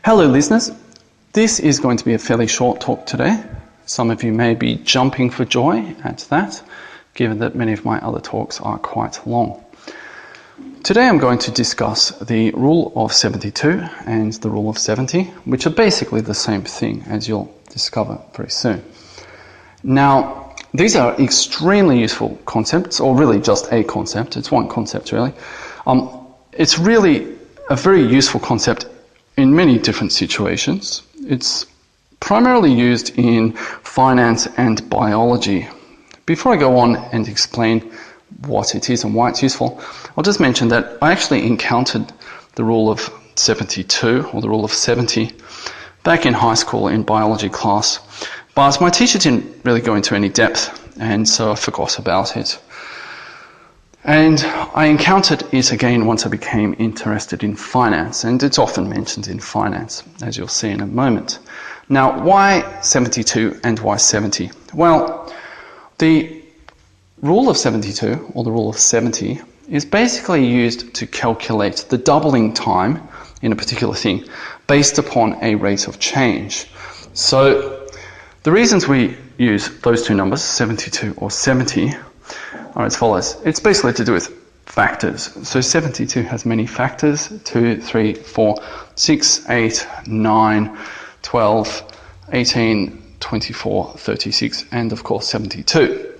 Hello listeners, this is going to be a fairly short talk today. Some of you may be jumping for joy at that, given that many of my other talks are quite long. Today I'm going to discuss the rule of 72 and the rule of 70, which are basically the same thing, as you'll discover very soon. Now, these are extremely useful concepts, or really just a concept. It's one concept really. It's really a very useful concept in many different situations. It's primarily used in finance and biology. Before I go on and explain what it is and why it's useful, I'll just mention that I actually encountered the rule of 72, or the rule of 70, back in high school in biology class, but my teacher didn't really go into any depth, and so I forgot about it. And I encountered it again once I became interested in finance, and it's often mentioned in finance, as you'll see in a moment. Now, why 72 and why 70? Well, the rule of 72, or the rule of 70, is basically used to calculate the doubling time in a particular thing based upon a rate of change. So the reasons we use those two numbers, 72 or 70, are as follows. It's basically to do with factors. So 72 has many factors: 2, 3, 4, 6, 8, 9, 12, 18, 24, 36, and of course 72.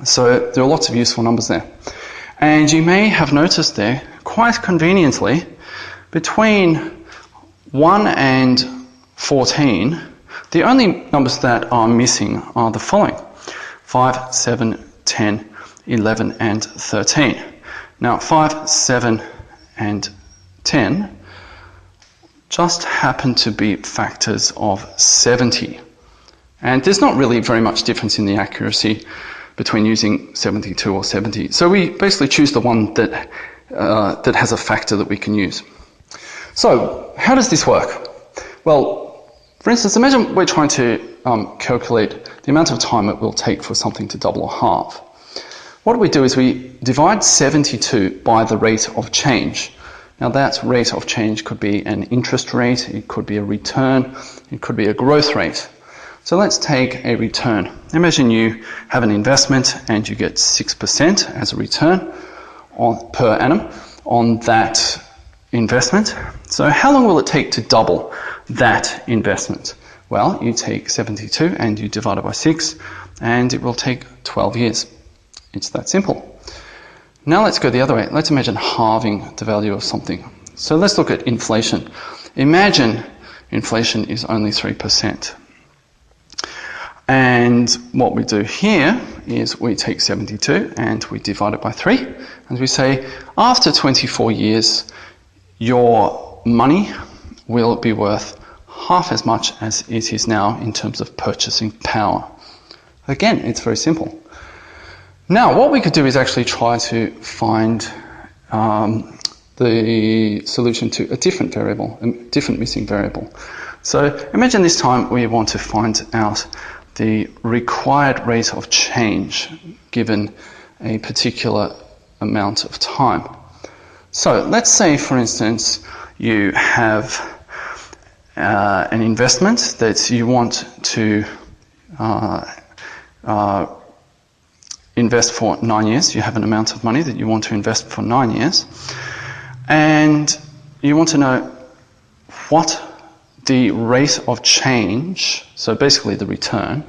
So there are lots of useful numbers there. And you may have noticed there, quite conveniently, between 1 and 14, the only numbers that are missing are the following: 5, 7, 10, 11 and 13. Now 5, 7 and 10 just happen to be factors of 70. And there's not really very much difference in the accuracy between using 72 or 70. So we basically choose the one that has a factor that we can use. So how does this work? Well, for instance, imagine we're trying to calculate the amount of time it will take for something to double or halve. What we do is we divide 72 by the rate of change. Now that rate of change could be an interest rate, it could be a return, it could be a growth rate. So let's take a return. Imagine you have an investment and you get 6% as a return per annum on that investment. So how long will it take to double that investment? Well, you take 72 and you divide it by 6, and it will take 12 years. It's that simple. Now let's go the other way. Let's imagine halving the value of something. So let's look at inflation. Imagine inflation is only 3%. And what we do here is we take 72 and we divide it by 3, and we say after 24 years your money will be worth half as much as it is now in terms of purchasing power. Again, it's very simple. Now, what we could do is actually try to find the solution to a different variable, a different missing variable. So imagine this time we want to find out the required rate of change given a particular amount of time. So let's say, for instance, you have an investment that you want to invest for 9 years. You have an amount of money that you want to invest for 9 years, and you want to know what the rate of change, so basically the return,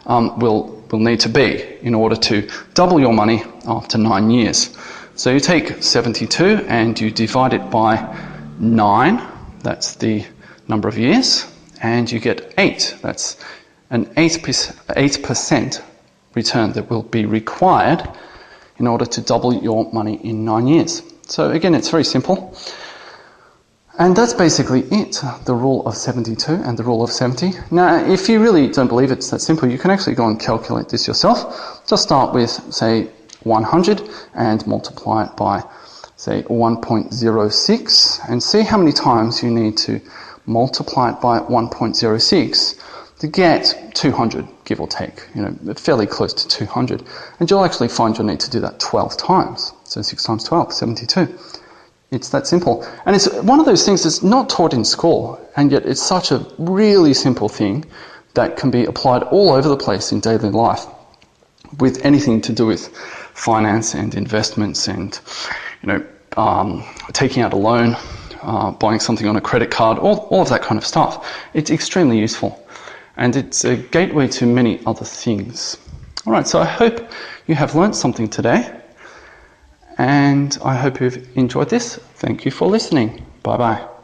will need to be in order to double your money after 9 years. So you take 72 and you divide it by 9, that's the number of years, and you get 8. That's an 8% return that will be required in order to double your money in 9 years. So again, it's very simple. And that's basically it, the rule of 72 and the rule of 70. Now, if you really don't believe it's that simple, you can actually go and calculate this yourself. Just start with, say, 100 and multiply it by, say, 1.06, and see how many times you need to multiply it by 1.06 to get 200, give or take, fairly close to 200. And you'll actually find you'll need to do that 12 times. So 6 times 12, 72. It's that simple. And it's one of those things that's not taught in school, and yet it's such a really simple thing that can be applied all over the place in daily life with anything to do with finance and investments and, taking out a loan, buying something on a credit card, all of that kind of stuff. It's extremely useful, and it's a gateway to many other things. All right, so I hope you have learnt something today, and I hope you've enjoyed this. Thank you for listening. Bye-bye.